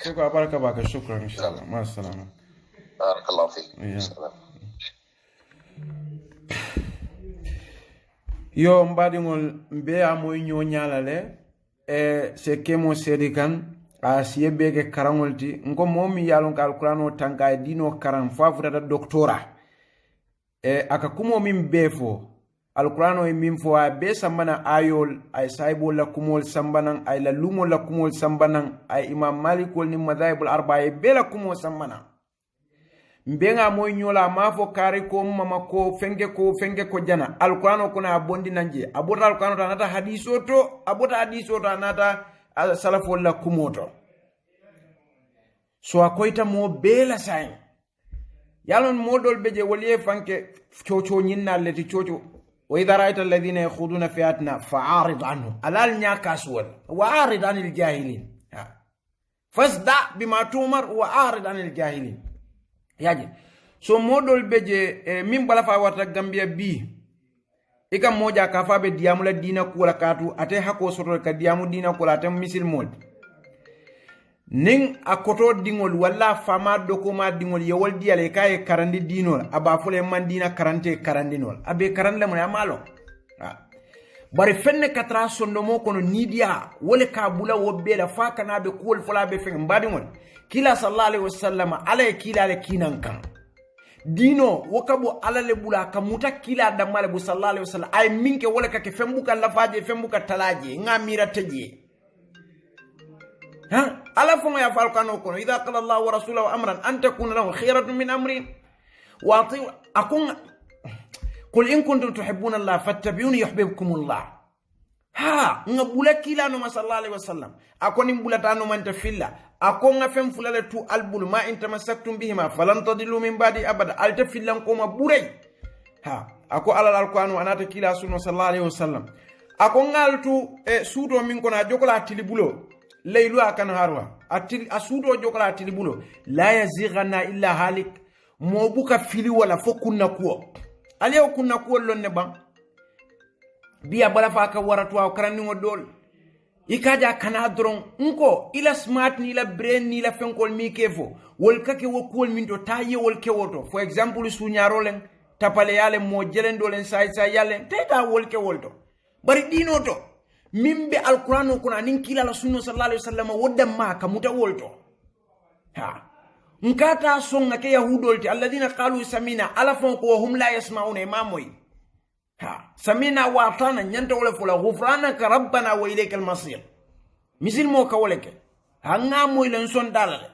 كوكا بارك باك شكرا ان شاء الله مع السلامه بارك الله فيك السلام yo mbadiŋol mbe amoy ñoo ñala le se kemo sedi kan a siye beke karaŋol ti nko momi yalon ka alqur'ano tanka e dino karan fa futata doctora aka kumo min be fo alqur'ano e min fo a be sambana ayol ay saibol la kumol sambanan ay la lumol la kumol sambanan ay imam malikol ni madhaibul arba'a be la kumol sambana mbenga moy nyola mafo kare ko mama ko fenge ko jana alqur'ano kuna abondi nanje abota alqur'ano tanata hadiso to abota hadiso to anata salafo la kumoto so akoita mo bela sai yalon modol beje waliye fanke chocho nyinna leti chocho wa idha ra'aita alladhina yakhuduna fi atna fa'arid anhum alal nyakaswal wa'arid anil jahilin fasda bima tumar wa'arid anil jahilin yaje so modol beje min bala fa warta gambia bi ika moja ka fa be diamu la dina ko la katu ate hako soto ka diamu dina ko la tam misil mod ning akoto dingol walla fama dokuma dingol yewol diale kay karandi dinol aba fole man dina karante karandinol abe karande mo amalo bari fenne katra sondo mo kono nidia wole ka bula wobbe fa kana be kol fola be fe mbadingol kila sallallahu alaihi wasallam ala kila le kinan kan dino wakabo ala le bula kamuta kila damale bu sallallahu alaihi wasallam ay minke wala ka ke fembuka lafaje fembuka talaje ngamira teje ha ala fo ya falkano kono idha qala allah wa rasuluhu amran an takuna lahu khayratun min amri wa ati akun qul in kuntum tuhibbuna allah fattabi'uni yuhibbukum allah ha ngabula kila no sallallahu alaihi wasallam akoni bulata no man tafilla akonga fem fulale tu albul ma in tamassaktum bihima falan tadillu min ba'di abada alta fillan ko ma buray ha ako alal alqur'anu anata kila sunno sallallahu alaihi wasallam akonga altu suudo min kona jokola tilibulo laylu akan harwa atil asuudo jokola tilibulo la yazighana illa halik mobuka fili wala fokunna ko aliyo kunna ko lonne ban biya bala fa ka waratu aw karani ngodol ikaja kana dron nko ila smart ni la brain ni la fenkol mi kefo wol kake wokol min do taye wol kewoto for example su nyarolen tapale yale mo jelendolen say yale teta wol kewolto bari dino to mimbe alquran ko na nin kila la sunno sallallahu alaihi wasallam wodda ma ka muta wolto ha nkata songa ke yahudolti alladhina qalu samina ala fon ko hum la yasmauna imamoy ha samina wa atana nyanta wala fula ghufranaka rabbana wa ilaykal masir misil mo ka woleke hanga moy len son dalale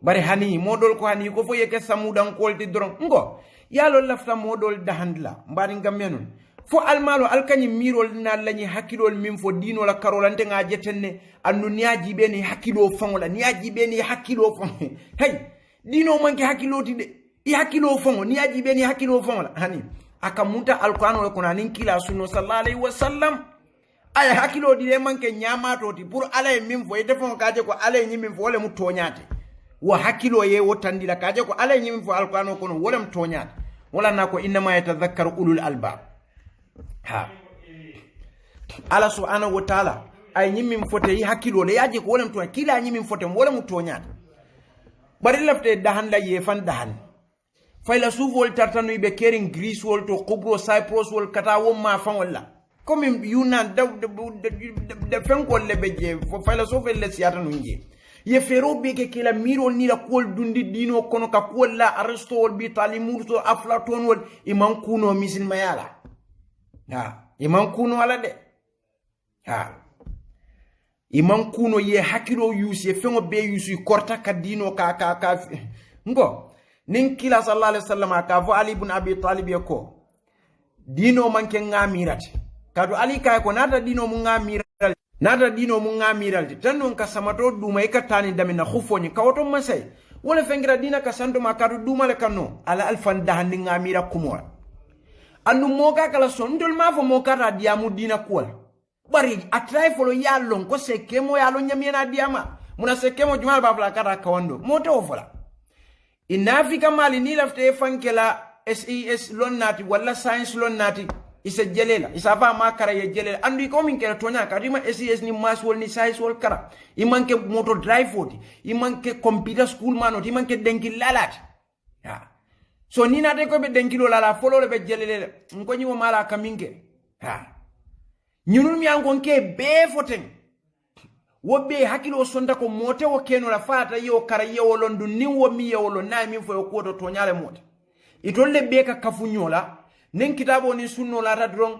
bari hani modol ko hani ko fo yeke samudan kolti dron ngo yalo lafta modol dahandla mbari ngamenun fo almalo alkani mirol na lañi hakilol min fo dino la karolante nga jetenne annu niaji be ni hakilo fangola niaji be ni hakilo fon hey dino manki hakiloti de i hakilo fon niaji be ni hakilo fangola hani akamuta alqur'ano ko nanin kila sunno sallallahu alaihi wasallam ay hakilo di manke nyamato ti pour alay min fo ite fon kaje ko alay nyimin fo wala mu toñate wa hakilo ye wotandila kaje ko alay nyimin fo alqur'ano ko wala mu toñate wala nako inma yatadhakkaru ulul albab ha ala subhanahu wa ta'ala ay nyimin fote yi hakilo le yaje ko wala mu toñate kila nyimin fote wala mu toñate bari lafte dahan la ye fan dahan fayla sufol tartanu be kering Greece wol to Kubro Cyprus wol kata wo ma fan wala comme yunan de fenkol le beje fo fayla sufol le siata nunje ye fero be ke kila mirol ni la kol dundi dino kono ka kol la Aristotle bi Talimurto Aflaton wol imam kuno misil mayala ha imam kuno ala de ha imam kuno ye hakiro yusi fengo be yusi korta ka dino ka ngo nin kila sallallahu alaihi wasallam ka fo Ali ibn Abi Talib yako dino manke ngamirati kadu Ali kay ko nata dino mu ngamiral tannon ka samato duma ikatani damina khufoni kawoto masay wala fengira dina ka santo ma kadu duma le kanno ala alfan dahandi ngamira kumwa andu moka kala sondol ma fo mokata diamu dina kuwal bari atray folo yallon ko sekemo yallon nyamina diama muna sekemo jumal babla kata kawando moto fola inafika mali ni lafte fankela SES lonnati wala science lonnati isa jelela isa fa ma kara ye jelela andu ko min kera tonya ka dima SES ni maswol ni size kara imanke moto drive oti imanke computer school manoti imanke denki lalat ha so ni na de ko be denki lo lala folo le be jelele ko nyi wo mala kaminge ha nyunul mi an ke be foten wobe hakilo sonda ko mote wo keno la fata yo kara ye wolondu ni wo mi ye wolon na mi fo ko to tonyale mote itolle be ka kafunyola nen kitabo ni sunno la tadron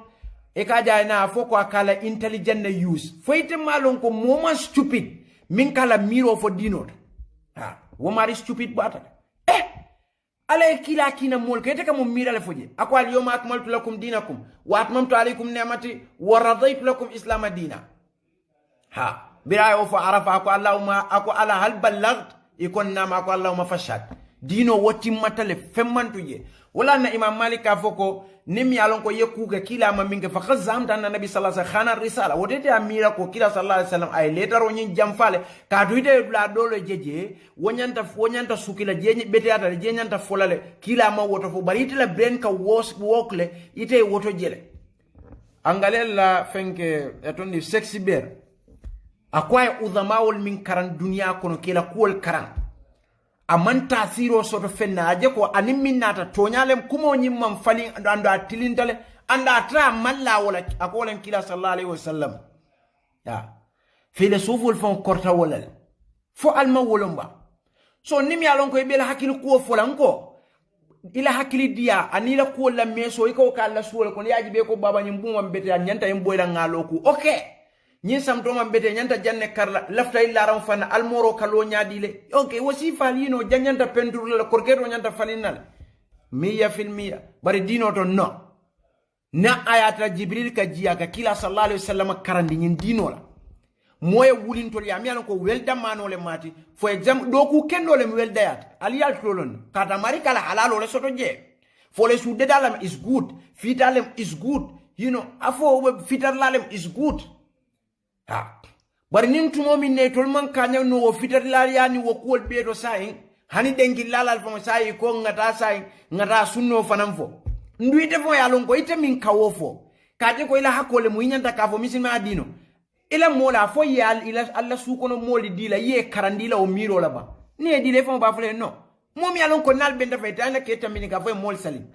e ka jay na foko akala intelligent use foyte malon ko moma stupid min kala miro fo dinot ha wo mari stupid bata ala kila kina mol kete kam mira le foje akwa al yawma akmaltu lakum dinakum wa atmamtu alaykum ni'mati wa radaytu lakum islam dina ha bira yo fa arafa ko allahumma ako ala hal ballagt ikon nama ako allahumma fashad dino woti matale femmantuje wala na imam malik afoko nim yalon ko yekuga kila ma minga fa khazam tan nabi sallallahu alaihi wasallam khana risala wotete amira ko kila sallallahu alaihi wasallam ay letaro nyin jamfale ka duide bla dolo jeje wonyanta sukila jenyi bete ata jenyanta folale kila ma woto fo barite la brain ka wokle ite woto jele angalela fenke etondi sexy bear akwai udhamawul min karan dunya kono kila kuol karan aman tasiro soto fenna aje ko anim minnata tonyalem kumo nyimman fali ando atilintale anda tra malla wala akolen kila sallallahu alaihi wasallam ya filosoful fon korta wala fo alma wolomba so nim yalon ko bela hakil ko folanko ila hakili dia anila ko la meso iko kala suwol ko yaji be ko baba nyim buma bete nyanta yim boyla ngaloku okay nyi sam to man bete nyanta janne karla lafta illa ram fana almoro kalo nyaadile okay wasi falino janyanta pendur la korketo nyanta falinal 100% bari dino to no na ayata jibril ka jiya ka kila sallallahu alaihi wasallam karandi nyin dino la moye wulintol ya miyan ko welda manole mati fo exam do ku kendo le welda yat aliyal tolon kata mari kala halalo le soto je fo le sude dalam is good fitalem is good you know afo fitar lalem is good ha bari nin tumo min ne tol man kanya no wo fitar lariani wo kol bedo sayin hani dengi lalal fo sayi ko ngata sayin ngata sunno fanam fo nduite fo yalon ko ite min kawo fo kaje ko ila hakole mu nyanta ka fo misilma adino ila mola fo yal ila alla sukono moli dila ye karandila o miro la ba ne dile fo ba fle no mom yalon ko nal benda fe tanga ke tamini ka fo mol salim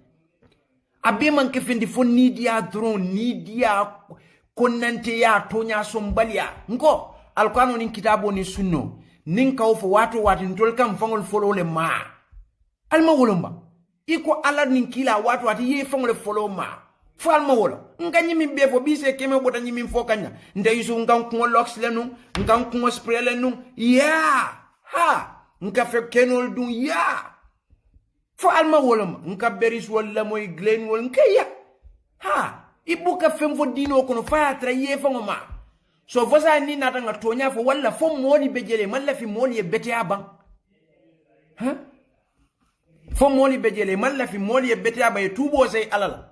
abbe man ke fendi fo ni dia drone ni dia konante ya tonya sombalia nko alquran nin kitabo ni sunno nin kaw fo wato watin tol kam fangol follow le ma alma wolomba iko ala nin kila wato wati ye fangol follow ma fo alma wolo nganyi min be fo bise keme bota nyi min fo kanya nde yusu ngan ko lox lenu ngan ko spray lenu ya ha nka fe kenol dun ya fo alma wolomba nka beris wala moy glen wol nka ya ha ibuka femfo dino kono fa tra ye fango ma so vosa ni nata nga tonya fo wala fo moni bejele malla fi moni e bete aban ha fo moni bejele malla fi moni e bete aban e tubo sey alala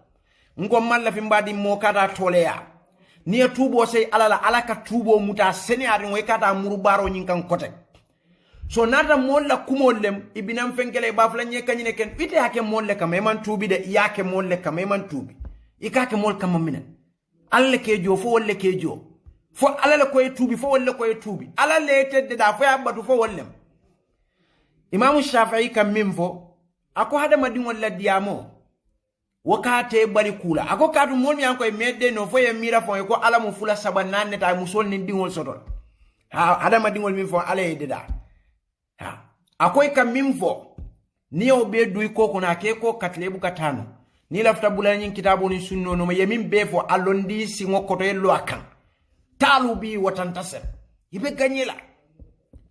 ngo malla fi mbadi mo kata toleya ni e tubo sey alala alaka tubo muta seni ari ngoy kata murubaro nyin kan kote so nata molla kumolem ibinam fenkele ba fla nye kanyine ken ite hake molle kam e man tubi de yake molle kam e man tubi ikake mol kam minen alle kejo fo wolle kejo fo alala ko tubi fo wolle ko tubi alale tedde da fo yabatu fo wollem imam shafi'i kam mimfo ako hada madin walla diamo wakate bari kula ako katu mol mi anko e medde no fo e mira fo ko ala mo fula sabanane ta musol nin dingol sotol ha hada madin wol mimfo ale deda ha ako e kam mimfo ni o be duy ko na ke ko katlebu katano ni lafta bulanyin kitabu ni sunno no yemin befo alondi si ngokoto yello akan talubi watantase ibe ganyela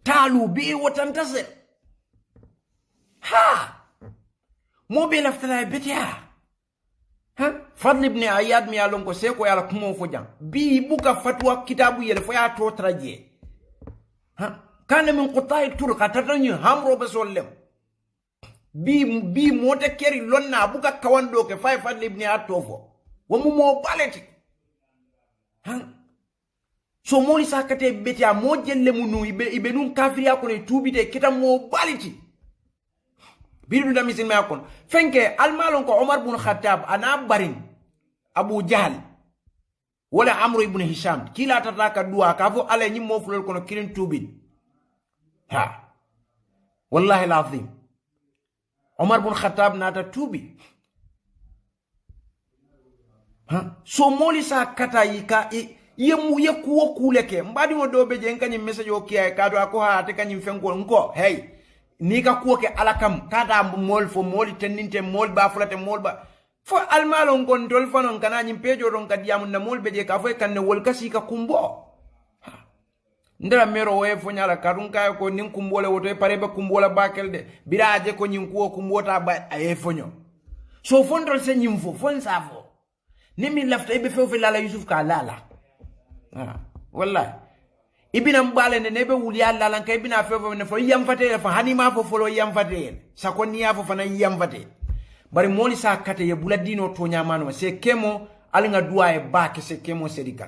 talubi watantase ha mobe lafta betia ha fadl ibn ayad mi alon ko seko yala kumo fo jam bi buka fatwa kitabu yele fo ya to traje ha kana min quta'i turqa tatanyu hamro basollem bi mota keri lonna buka kawando ke 500 ibn atofo wamu mo baleti han so moli sakate betia mo jelle munu ibe nun kafiri akone tubite kita mo baleti biru da misin ma akon fenke almalon ko Omar bin Khattab ana barin Abu Jahl wala Amr ibn Hisham kila tataka dua ka fo ala nyi mo fulol kono kirin tubin ha wallahi alazim Omar ibn Khattab nata tubi ha so moli sa kata yika yemu yekuwo kuleke mbadi mo dobe je kanyi message o kiya ka do ko ha te kanyi fenkol nko hey ni ka kuwo ke alakam kada mol fo moli tenninte mol ba fulate mol ba fo almalon gon dol fanon kana nyim pejo don ka diamun na mol beje ka fo kan ne wol kasi ka kumbo ndara mero we fo nyala karun kay ko nin kumbole woto e pare ba kumbola bakel de biraje ko nyim kuwo kumbota ba ay fonyo so fondol se nyim fo fon safo nimi lafta ibe fo lala Yusuf ka lala wallahi ibina mbale ne nebe wuli alla lan kay bina fo ne fo yam fate fa hanima fo folo yam fate sakoni ya fo fana yam fate bari moli sa kate ye buladino to nyamano se kemo alinga duwa e baake se kemo sedika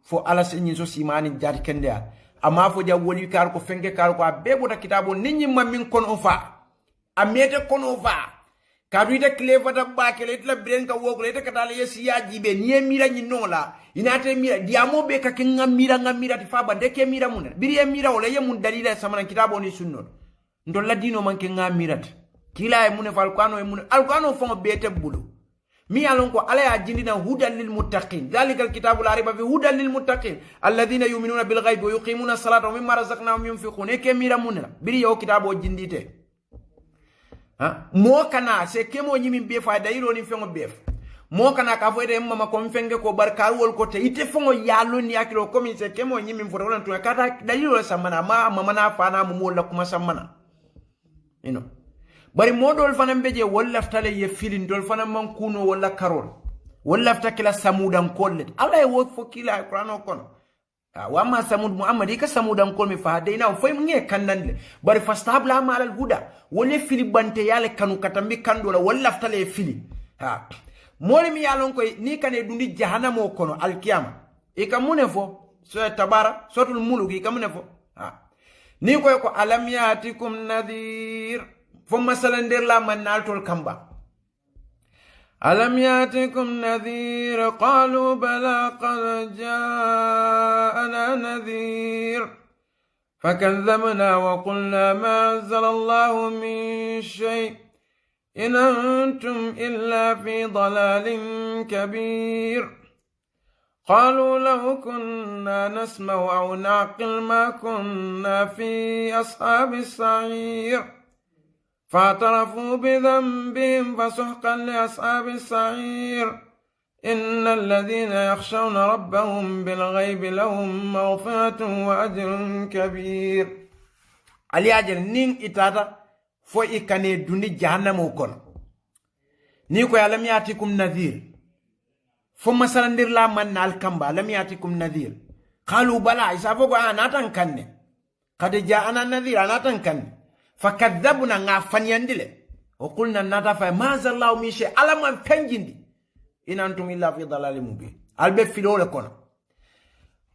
fo ala se nyin so simani jati kende ama fo ja woli kar ko fenge kar ko bebo ta kitabo ninyi mamin kon o fa amete kon o fa kadu ite kleva ta baake le tla bren ka wogo le ta katale yesi ya jibe ni mira nyi nola inate mira diamo be ka kinga mira ti fa bande ke mira mun biri e mira wala ye mun dalila samana kitabo ni sunno ndo ladino man ke ngamirat kila e mun fa alquran e mun alquran fo bete bulu mi alon ko ala ya jindina hudan lil muttaqin dalika alkitabu la riba fi hudan lil muttaqin alladhina yu'minuna bil ghaibi wa yuqimuna as-salata wa mimma razaqnahum yunfiqun e ke mira mun biri yo kitabo jindite ha mo kana se kemo nyimi be fa dayiro ni fengo bef mo kana ka fo de mama ko fenge ko barkar wol ko te ite fongo yalo ni akilo komi se kemo nyimi fo wala to kata dayiro samana ma mama na fa na mo la kuma samana bari modol fanam beje wallaftale ye filin dol fanam man kuno wala karol wallafta kila samudan kollet ala e wok fo kila qur'ano kono wa ma samud muhammadi ka samudan kol mi fa deina fo nge kannande bari fastabla ma al huda wala fili bante yale kanu katambi kandola wallaftale fili moli mi yalon ko ni kane dundi jahannamo kono al qiyama e kamune fo so tabara sotul muluki kamune fo ni ko alam yatikum nadhir فما سلندر لا من نالتول كمبا ألم يأتكم نذير قالوا بلى قد جاءنا نذير فكذبنا وقلنا ما أنزل الله من شيء إن أنتم إلا في ضلال كبير قالوا لو كنا نسمع أو نعقل ما كنا في أصحاب السعير فاعترفوا بذنبهم فسحقا لأصحاب السعير إن الذين يخشون ربهم بالغيب لهم مغفرة وأجر كبير علي أجر نين إتاتا فو إكاني دوني جهنم وكون نيكو لم يأتكم نذير فو مثلا ندير لا من الكمبا لم يأتكم نذير قالوا بلا إسافوكو أنا تنكني قد جاءنا نذير أنا تنكني فكذبنا غفنياندله وقلنا نتفا ما زال الله من شيء على ما فنجندي ان انتم الا في ضلال مبين البه فيلول كون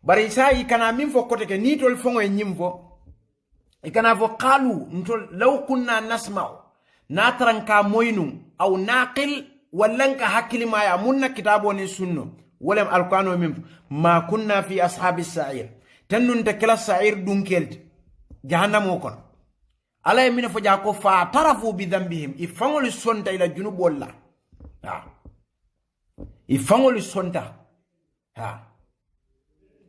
bari sai kana min fo kote ke nitol fongo e nyimfo e kana fo qalu ntol law kunna nasma'u natranka moynu aw naqil wallanka hakili ma ya munna kitabo ni sunno wala alqur'ano min ma kunna fi ashabis sa'ir tannun ta kala sa'ir dunkelti jahannamo kon ala yemina fo jako fa tarafu bi dhanbihim ifangol sonta ila junubolla ifangol sonta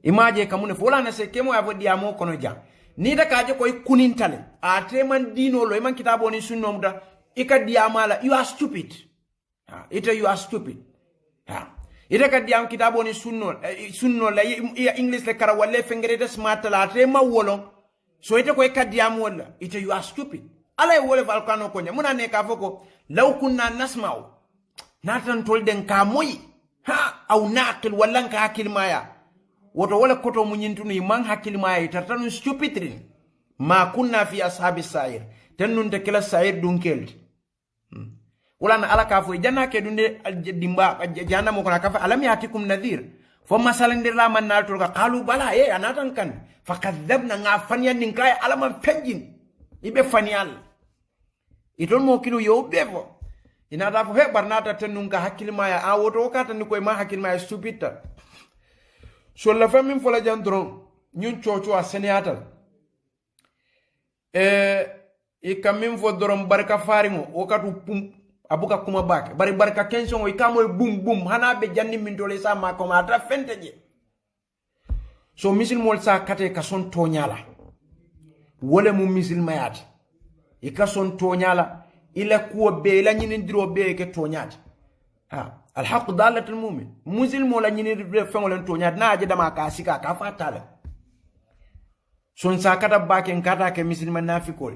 imaje kamune fola na se kemo ya vodi amo kono ja ni da kaje koy kunintale a treman dino lo man kitabo ni sunno muda ika diamala you are stupid you are stupid ita ka diam kitabo ni sunno la english le kara walle fengere de smart la trema wolo so ite koy kadiam wala ite you are stupid ala wole valkano konya muna ne ka foko law kunna nasma'u natan tolden ka moyi au naqil wallan ka hakil maya woto wala koto munyintunu man hakil maya tartanu stupidrin ma kunna fi ashabi sa'ir tannun te kila sa'ir dunkel wala na ala ka fo janna ke dunde dimba janna mo kona ka fa alam yatikum nadhir fo masalandir la man naltul ka qalu bala anatan kan fakadzabna ngafanya ninkai alama penjin ibe fanial iton mo kilo yo befo ina da fo he barnata tennun ka hakkilma ya a woto ka tan ko ma hakkilma ya stupid so la famin fo la jandron ñun coco a seneatal i kamin fo doron barka faringo o katu pum abuka kuma bake bari barka kenson o ikamoy bum bum hana be janni min dole sa ma ko ma ta fente je so misil mol sa kate ka son toñala wole mu misil mayat e ka son toñala ila kuwa be la ñinin diro be ke toñat ha al haqq dalatul mu'min musil mo la ñinin fengolen toñat na je dama ka sika ka fatale son sa kata bake kata ke misil manafikol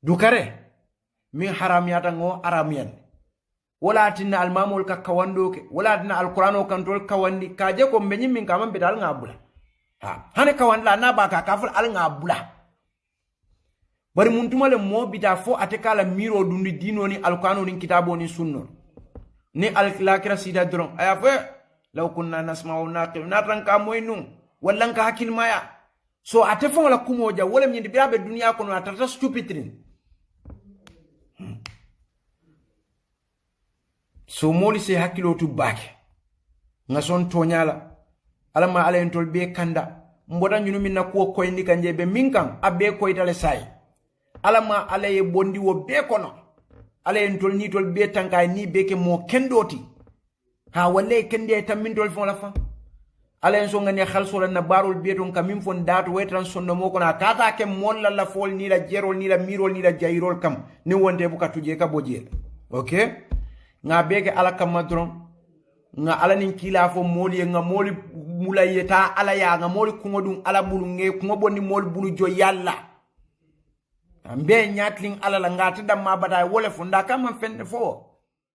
dukare min haram yata ngo aramiyan wala tinna al mamul ka kawando ke wala tinna al qur'ano kan tol kawandi ka je ko benyi min kam be dal ngabula ha hane kawandla na baka kaful al ngabula bari muntumale mo bida fo atekala miro dundi dino ni al qur'ano ni kitabo ni sunno ni al lakira sida dron aya fa law kunna nasma'u naqil natran ka moynu wallan ka hakil maya so atefon la kumoja wala nyindi biabe dunia kono atata stupidrin so moli se hakilo tu bake nga son tonyala alama ala entol be kanda mboda nyunu minna ko koyndi kanje be minkam abbe koytale sai alama ala ye bondi wo be kono ala entol ni tol be tanka ni be ke mo kendoti ha walle kende tamintol fon la fa ala en so ngani khalso na barul be ton kamim fon datu wetran sonno mo kono kata ke mon la fol ni la jerol ni la mirol ni la jayrol kam ni wonde bu katuje ka boje okay nga beke ala kamadron nga ala nin kila fo moli nga moli mulayeta ala ya nga moli kungodun ala bulu nge kungoboni moli bulu jo yalla ambe nyatling ala la ngati damma bada wole fo ndaka man fende fo